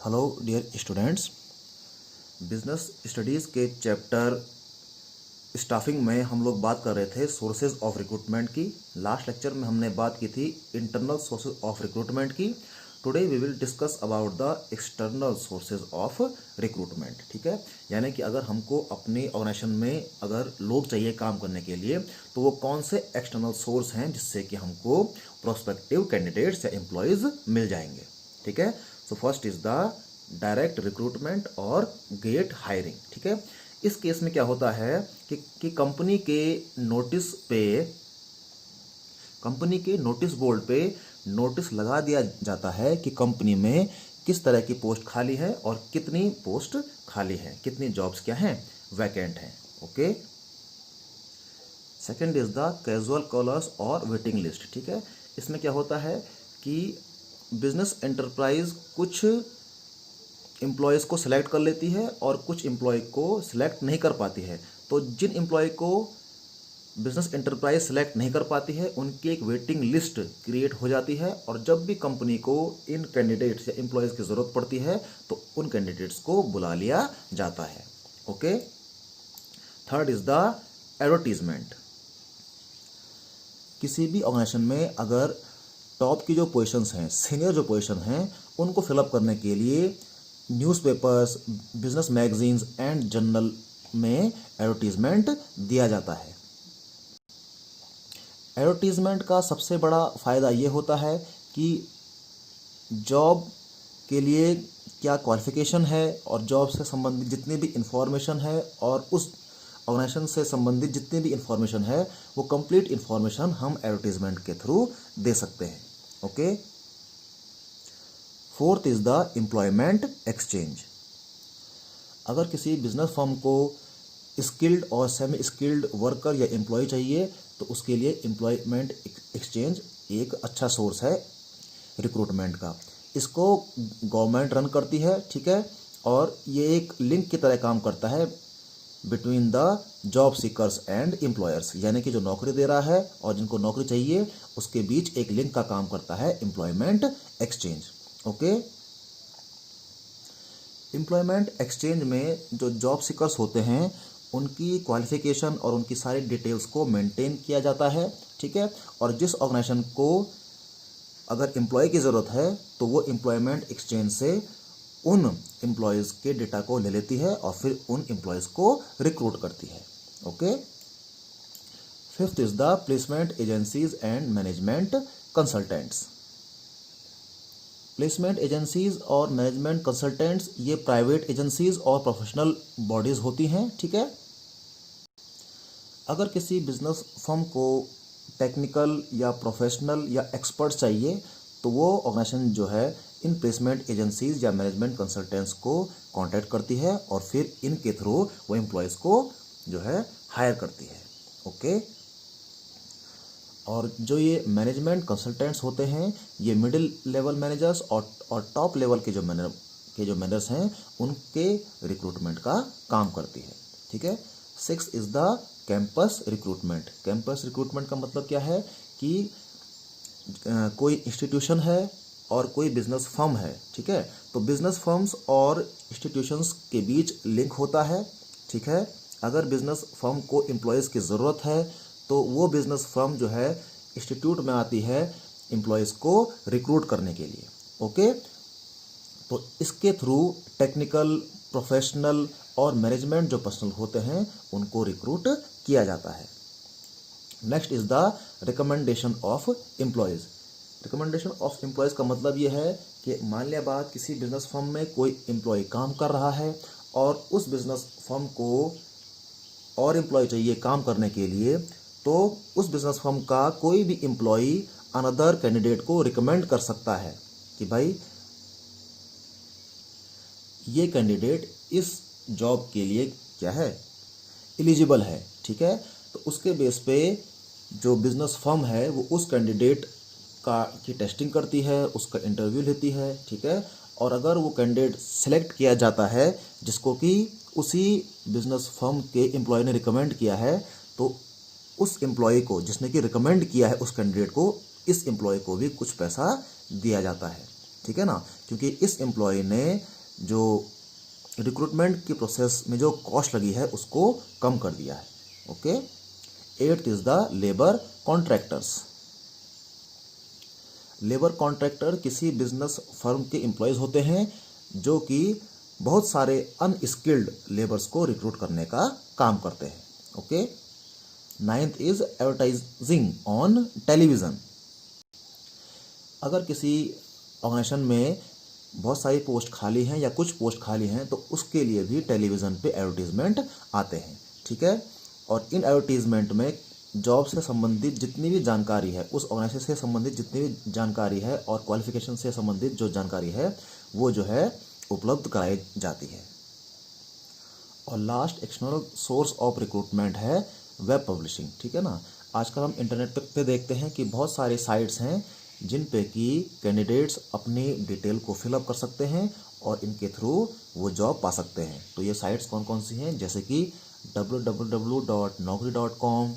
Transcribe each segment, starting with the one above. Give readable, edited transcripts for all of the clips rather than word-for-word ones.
Hello dear students, business studies के chapter staffing में हम लोग बात कर रहे थे सोर्सेज ऑफ रिक्रूटमेंट की। लास्ट लेक्चर में हमने बात की थी इंटरनल सोर्सेज ऑफ रिक्रूटमेंट की। Today we will discuss about the external sources of recruitment. ठीक है, यानी कि अगर हमको अपनी ऑर्गेनाइजेशन में अगर लोग चाहिए काम करने के लिए तो वो कौन से एक्सटर्नल सोर्स हैं जिससे कि हमको प्रोस्पेक्टिव कैंडिडेट्स या एम्प्लॉयज़ मिल जाएंगे। ठीक है, so first is the direct recruitment और गेट हायरिंग। ठीक है, इस केस में क्या होता है कि कंपनी के नोटिस बोर्ड पे नोटिस लगा दिया जाता है कि कंपनी में किस तरह की पोस्ट खाली है और कितनी पोस्ट खाली है, कितनी जॉब्स क्या हैं, वैकेंट हैं। Okay, second is the casual callers और वेटिंग लिस्ट। ठीक है, इसमें क्या होता है कि बिजनेस एंटरप्राइज कुछ एम्प्लॉयज़ को सिलेक्ट कर लेती है और कुछ एम्प्लॉय को सिलेक्ट नहीं कर पाती है। तो जिन एम्प्लॉय को बिजनेस एंटरप्राइज सिलेक्ट नहीं कर पाती है उनकी एक वेटिंग लिस्ट क्रिएट हो जाती है, और जब भी कंपनी को इन कैंडिडेट्स या एम्प्लॉयज़ की ज़रूरत पड़ती है तो उन कैंडिडेट्स को बुला लिया जाता है। Okay, third is the advertisement. किसी भी ऑर्गेनाइजेशन में अगर टॉप की जो पोजीशंस हैं, सीनियर जो पोजीशन हैं, उनको फिलअप करने के लिए newspapers, business magazines and journal में एडवर्टीजमेंट दिया जाता है। एडवर्टीजमेंट का सबसे बड़ा फ़ायदा ये होता है कि जॉब के लिए क्या क्वालिफिकेशन है और जॉब से संबंधित जितनी भी इंफॉर्मेशन है और उस ऑर्गेनाइजेशन से संबंधित जितनी भी इंफॉर्मेशन है वो कंप्लीट इंफॉर्मेशन हम एडवर्टीजमेंट के थ्रू दे सकते हैं। Okay, fourth is the employment exchange. अगर किसी बिजनेस फर्म को स्किल्ड और सेमी स्किल्ड वर्कर या एम्प्लॉय चाहिए तो उसके लिए एम्प्लॉयमेंट एक्सचेंज एक अच्छा सोर्स है रिक्रूटमेंट का। इसको गवर्नमेंट रन करती है। ठीक है, और ये एक लिंक की तरह काम करता है between the job seekers and employers, यानी कि जो नौकरी दे रहा है और जिनको नौकरी चाहिए उसके बीच एक लिंक का काम करता है employment exchange. Okay, employment exchange में जो जॉब सीकर्स होते हैं उनकी क्वालिफिकेशन और उनकी सारी डिटेल्स को मेंटेन किया जाता है। ठीक है, और जिस ऑर्गेनाइजेशन को अगर एम्प्लॉय की ज़रूरत है तो वो एम्प्लॉयमेंट एक्सचेंज से उन एम्प्लॉयज़ के डेटा को ले लेती है और फिर उन एम्प्लॉयज़ को रिक्रूट करती है। Okay, fifth is the placement agencies and management consultants. Placement agencies और मैनेजमेंट कंसल्टेंट्स ये प्राइवेट एजेंसीज और प्रोफेशनल बॉडीज़ होती हैं। ठीक है, अगर किसी बिजनेस फर्म को टेक्निकल या प्रोफेशनल या एक्सपर्ट चाहिए तो वो ऑर्गेनाइजेशन जो है इन प्लेसमेंट एजेंसीज या मैनेजमेंट कंसल्टेंट्स को कांटेक्ट करती है और फिर इनके थ्रू वो एम्प्लॉयज़ को जो है हायर करती है। ओके, और जो ये मैनेजमेंट कंसल्टेंट्स होते हैं ये मिडिल लेवल मैनेजर्स और टॉप लेवल के जो मैनेजर्स हैं उनके रिक्रूटमेंट का काम करती है। ठीक है, six is the campus recruitment. Campus recruitment का मतलब क्या है कि कोई इंस्टीट्यूशन है और कोई बिजनेस फर्म है। ठीक है, तो बिजनेस फर्म्स और इंस्टीट्यूशंस के बीच लिंक होता है। ठीक है, अगर बिजनेस फर्म को एम्प्लॉयज़ की ज़रूरत है तो वो बिजनेस फर्म जो है इंस्टीट्यूट में आती है एम्प्लॉयज़ को रिक्रूट करने के लिए। ओके, तो इसके थ्रू टेक्निकल, प्रोफेशनल और मैनेजमेंट जो पर्सनल होते हैं उनको रिक्रूट किया जाता है। Next is the recommendation of employees. Recommendation of employees का मतलब ये है कि मान लिया बात किसी बिजनेस फर्म में कोई एम्प्लॉय काम कर रहा है और उस बिजनेस फर्म को और एम्प्लॉय चाहिए काम करने के लिए, तो उस बिजनेस फर्म का कोई भी एम्प्लॉय अनदर कैंडिडेट को रिकमेंड कर सकता है कि भाई ये कैंडिडेट इस जॉब के लिए क्या है, एलिजिबल है। ठीक है, तो उसके बेस पे जो बिजनेस फर्म है वो उस कैंडिडेट की टेस्टिंग करती है, उसका इंटरव्यू लेती है। ठीक है, और अगर वो कैंडिडेट सेलेक्ट किया जाता है जिसको कि उसी बिजनेस फर्म के एम्प्लॉय ने रिकमेंड किया है, तो उस एम्प्लॉय को जिसने कि रिकमेंड किया है उस कैंडिडेट को, इस एम्प्लॉय को भी कुछ पैसा दिया जाता है। ठीक है ना, क्योंकि इस एम्प्लॉय ने जो रिक्रूटमेंट की प्रोसेस में जो कॉस्ट लगी है उसको कम कर दिया है। Okay. 8th is the labour contractors. Labour contractor किसी बिजनेस फर्म के एम्प्लॉयज होते हैं जो कि बहुत सारे अनस्किल्ड लेबर्स को रिक्रूट करने का काम करते हैं। Okay. 9th is advertising on television. अगर किसी ऑर्गेनाइजेशन में बहुत सारी पोस्ट खाली हैं या कुछ पोस्ट खाली हैं तो उसके लिए भी टेलीविज़न पे एडवर्टीजमेंट आते हैं। ठीक है। और इन एडवर्टीजमेंट में जॉब से संबंधित जितनी भी जानकारी है, उस ऑर्गेनाइजेशन से संबंधित जितनी भी जानकारी है और क्वालिफिकेशन से संबंधित जो जानकारी है वो जो है उपलब्ध कराई जाती है। और last external source of recruitment है वेब पब्लिशिंग। ठीक है ना, आजकल हम इंटरनेट पे देखते हैं कि बहुत सारे साइट्स हैं जिन पे कि कैंडिडेट्स अपनी डिटेल को फिलअप कर सकते हैं और इनके थ्रू वो जॉब पा सकते हैं। तो ये साइट्स कौन कौन सी हैं, जैसे कि www.naukri.com,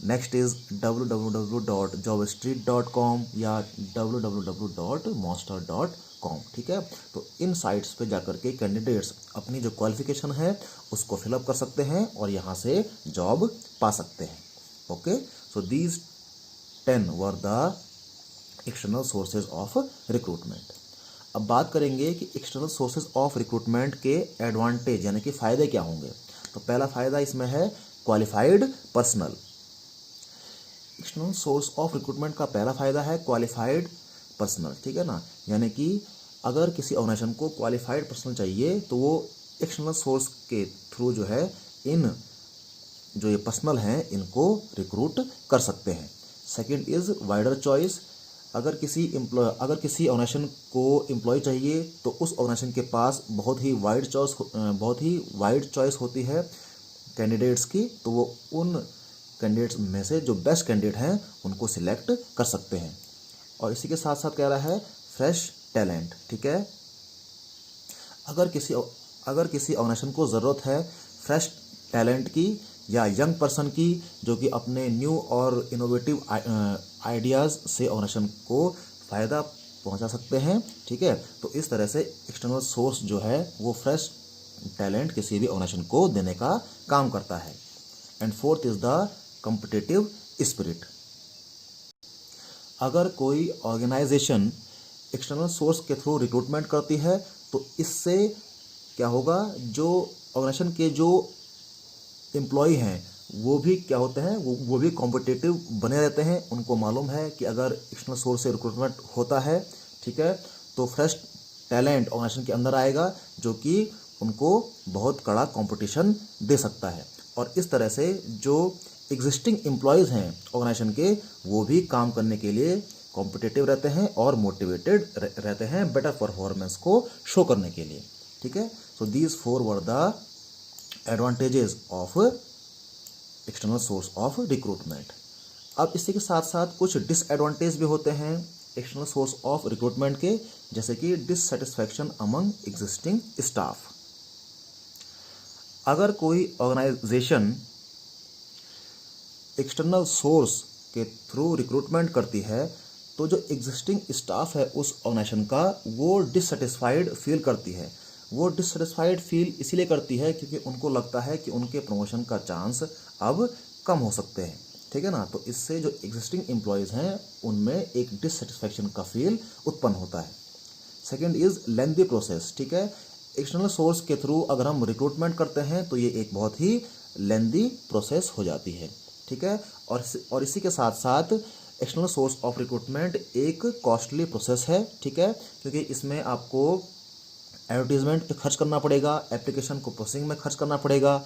नेक्स्ट इज़ www.jobstreet.com या www.monster.com। ठीक है, तो इन साइट्स पे जाकर के कैंडिडेट्स अपनी जो क्वालिफिकेशन है उसको फिलअप कर सकते हैं और यहाँ से जॉब पा सकते हैं। Okay, so these 10 were the external sources of recruitment. अब बात करेंगे कि एक्सटर्नल सोर्सेज ऑफ रिक्रूटमेंट के एडवांटेज यानी कि फ़ायदे क्या होंगे। तो पहला फ़ायदा इसमें है qualified personal. External source of recruitment का पहला फ़ायदा है क्वालिफाइड पर्सनल। ठीक है ना, यानी कि अगर किसी ऑर्गेनाइजेशन को क्वालिफाइड पर्सनल चाहिए तो वो एक्सटर्नल सोर्स के थ्रू जो है इन जो ये पर्सनल हैं इनको रिक्रूट कर सकते हैं। Second is wider choice. अगर किसी ऑर्गेनाइजेशन को एम्प्लॉय चाहिए तो उस ऑर्गेनाइजेशन के पास बहुत ही वाइड चॉइस होती है कैंडिडेट्स की, तो वो उन कैंडिडेट्स में से जो बेस्ट कैंडिडेट हैं उनको सिलेक्ट कर सकते हैं। और इसी के साथ साथ कह रहा है फ्रेश टैलेंट। ठीक है, अगर किसी ऑर्गेनाइजेशन को ज़रूरत है फ्रेश टैलेंट की या यंग पर्सन की जो कि अपने न्यू और इनोवेटिव आइडियाज़ से ऑर्गेनाइजेशन को फ़ायदा पहुंचा सकते हैं। ठीक है, तो इस तरह से एक्सटर्नल सोर्स जो है वो फ्रेश टैलेंट किसी भी ऑर्गेनाइजेशन को देने का काम करता है। And fourth is the competitive spirit. अगर कोई ऑर्गेनाइजेशन एक्सटर्नल सोर्स के थ्रू रिक्रूटमेंट करती है तो इससे क्या होगा, जो ऑर्गेनाइजेशन के जो एम्प्लॉय हैं वो भी क्या होते हैं, वो भी कॉम्पिटिटिव बने रहते हैं। उनको मालूम है कि अगर एक्सटर्नल सोर्स से रिक्रूटमेंट होता है, ठीक है, तो फ्रेश टैलेंट ऑर्गेनाइजेशन के अंदर आएगा जो कि उनको बहुत कड़ा कंपटीशन दे सकता है। और इस तरह से जो एग्जिस्टिंग एम्प्लॉयज़ हैं ऑर्गेनाइजेशन के वो भी काम करने के लिए कॉम्पिटिटिव रहते हैं और मोटिवेटेड रहते हैं बेटर परफॉर्मेंस को शो करने के लिए। ठीक है, so these 4 were the advantages of external source of recruitment. अब इसी के साथ साथ कुछ डिसएडवांटेज भी होते हैं एक्सटर्नल सोर्स ऑफ रिक्रूटमेंट के, जैसे कि डिससेटिस्फैक्शन अमंग एग्जिस्टिंग स्टाफ। अगर कोई ऑर्गेनाइजेशन एक्सटर्नल सोर्स के थ्रू रिक्रूटमेंट करती है तो जो एग्जिस्टिंग स्टाफ है उस ऑर्गेनाइजेशन का वो डिससेटिस्फाइड फील करती है। वो डिससेटिस्फाइड फील इसीलिए करती है क्योंकि उनको लगता है कि उनके प्रमोशन का चांस अब कम हो सकते हैं। ठीक है ना, तो इससे जो एग्जिस्टिंग एम्प्लॉयज़ हैं उनमें एक डिससेटिस्फैक्शन का फील उत्पन्न होता है। Second is lengthy process. ठीक है, एक्सटर्नल सोर्स के थ्रू अगर हम रिक्रूटमेंट करते हैं तो ये एक बहुत ही लेंथी प्रोसेस हो जाती है। ठीक है, और इसी के साथ साथ एक्सटर्नल सोर्स ऑफ रिक्रूटमेंट एक कॉस्टली प्रोसेस है। ठीक है, क्योंकि इसमें आपको एडवर्टीजमेंट पे खर्च करना पड़ेगा, एप्लीकेशन को प्रोसेसिंग में खर्च करना पड़ेगा,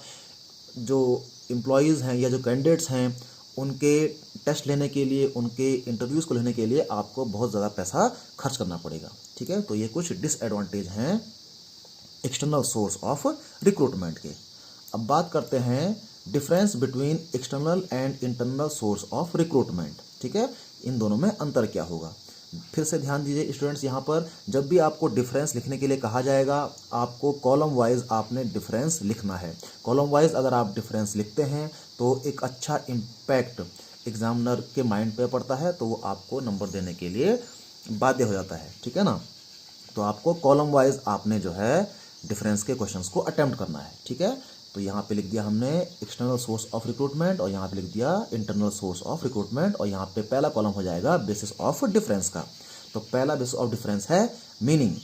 जो एम्प्लॉयज़ हैं या जो कैंडिडेट्स हैं उनके टेस्ट लेने के लिए, उनके इंटरव्यूज़ को लेने के लिए आपको बहुत ज़्यादा पैसा खर्च करना पड़ेगा। ठीक है, तो ये कुछ डिसएडवांटेज हैं एक्सटर्नल सोर्स ऑफ रिक्रूटमेंट के। अब बात करते हैं difference between external and internal source of recruitment. ठीक है, इन दोनों में अंतर क्या होगा। फिर से ध्यान दीजिए स्टूडेंट्स, यहाँ पर जब भी आपको डिफरेंस लिखने के लिए कहा जाएगा आपको कॉलम वाइज आपने डिफरेंस लिखना है। कॉलम वाइज अगर आप डिफरेंस लिखते हैं तो एक अच्छा इम्पैक्ट एग्जामिनर के माइंड पे पड़ता है, तो वो आपको नंबर देने के लिए बाध्य हो जाता है, ठीक है ना। तो आपको कॉलम वाइज आपने जो है डिफरेंस के क्वेश्चंस को अटेम्प्ट करना है, ठीक है। तो यहाँ पे लिख दिया हमने एक्सटर्नल सोर्स ऑफ रिक्रूटमेंट और यहाँ पे लिख दिया इंटरनल सोर्स ऑफ रिक्रूटमेंट, और यहाँ पे पहला कॉलम हो जाएगा बेसिस ऑफ डिफरेंस का। तो पहला बेसिस ऑफ डिफरेंस है मीनिंग।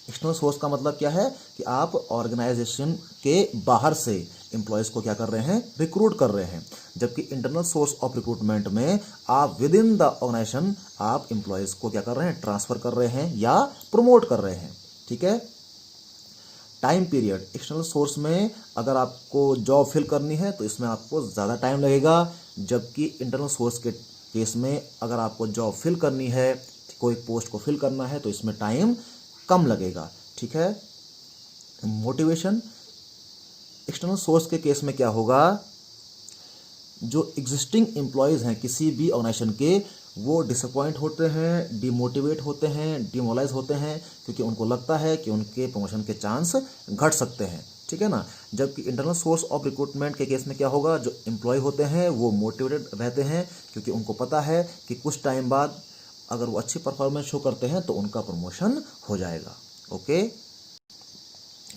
एक्सटर्नल सोर्स का मतलब क्या है कि आप ऑर्गेनाइजेशन के बाहर से एम्प्लॉयज़ को क्या कर रहे हैं, रिक्रूट कर रहे हैं। जबकि इंटरनल सोर्स ऑफ रिक्रूटमेंट में आप विद इन द ऑर्गेनाइजेशन आप एम्प्लॉयज़ को क्या कर रहे हैं, ट्रांसफ़र कर रहे हैं या प्रमोट कर रहे हैं, ठीक है। टाइम पीरियड, एक्सटर्नल सोर्स में अगर आपको जॉब फिल करनी है तो इसमें आपको ज़्यादा टाइम लगेगा, जबकि इंटरनल सोर्स के केस में अगर आपको जॉब फिल करनी है, कोई पोस्ट को फिल करना है, तो इसमें टाइम कम लगेगा, ठीक है। मोटिवेशन, एक्सटर्नल सोर्स के केस में क्या होगा, जो एग्जिस्टिंग एम्प्लॉयज़ हैं किसी भी ऑर्गेनाइजेशन के, वो डिसअपॉइंट होते हैं, डिमोटिवेट होते हैं, डिमोलाइज होते हैं, क्योंकि उनको लगता है कि उनके प्रमोशन के चांस घट सकते हैं, ठीक है ना। जबकि इंटरनल सोर्स ऑफ रिक्रूटमेंट के केस में क्या होगा, जो एम्प्लॉय होते हैं वो मोटिवेटेड रहते हैं, क्योंकि उनको पता है कि कुछ टाइम बाद अगर वो अच्छी परफॉर्मेंस शो करते हैं तो उनका प्रमोशन हो जाएगा, okay.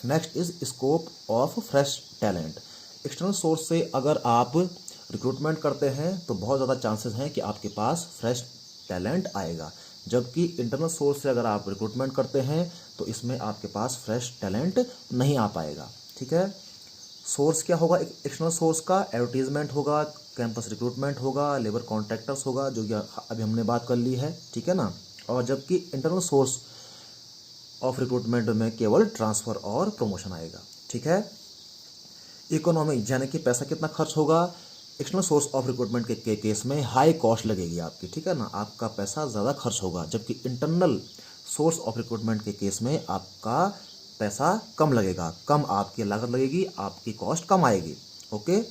Next is scope of fresh talent. External source से अगर आप रिक्रूटमेंट करते हैं तो बहुत ज़्यादा चांसेस हैं कि आपके पास फ्रेश टैलेंट आएगा, जबकि इंटरनल सोर्स से अगर आप रिक्रूटमेंट करते हैं तो इसमें आपके पास फ्रेश टैलेंट नहीं आ पाएगा, ठीक है। सोर्स क्या होगा एक्सटर्नल सोर्स का, एडवर्टीजमेंट होगा, कैंपस रिक्रूटमेंट होगा, लेबर कॉन्ट्रैक्टर्स होगा, जो अभी हमने बात कर ली है, ठीक है ना। और जबकि इंटरनल सोर्स ऑफ रिक्रूटमेंट में केवल ट्रांसफ़र और प्रमोशन आएगा, ठीक है। इकोनॉमिक, यानी कि पैसा कितना खर्च होगा, एक्सटर्नल सोर्स ऑफ रिक्रूटमेंट के केस में हाई कॉस्ट लगेगी आपकी, ठीक है ना, आपका पैसा ज़्यादा खर्च होगा। जबकि इंटरनल सोर्स ऑफ रिक्रूटमेंट के केस में आपका पैसा कम लगेगा, कम आपकी लागत लगेगी, आपकी कॉस्ट कम आएगी, ओके।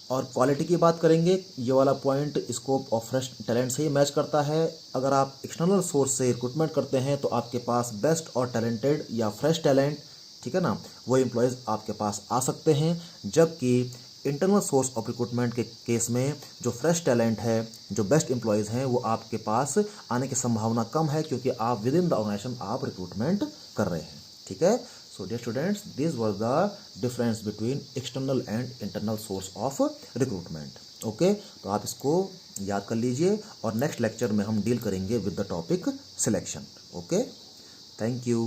और क्वालिटी की बात करेंगे, ये वाला point scope of fresh talent से ही मैच करता है। अगर आप एक्सटर्नल सोर्स से रिक्रूटमेंट करते हैं तो आपके पास बेस्ट और टैलेंटेड या फ्रेश टैलेंट, ठीक है ना, वो एम्प्लॉयज़ आपके पास आ सकते हैं। जबकि इंटरनल सोर्स ऑफ रिक्रूटमेंट के केस में जो फ्रेश टैलेंट है, जो बेस्ट एम्प्लॉयज़ हैं, वो आपके पास आने की संभावना कम है, क्योंकि आप विद इन द ऑर्गेनाइजेशन आप रिक्रूटमेंट कर रहे हैं, ठीक है। So dear students, this was the difference between external and internal source of recruitment. Okay, तो आप इसको याद कर लीजिए और नेक्स्ट लेक्चर में हम डील करेंगे with the topic selection, okay. Thank you.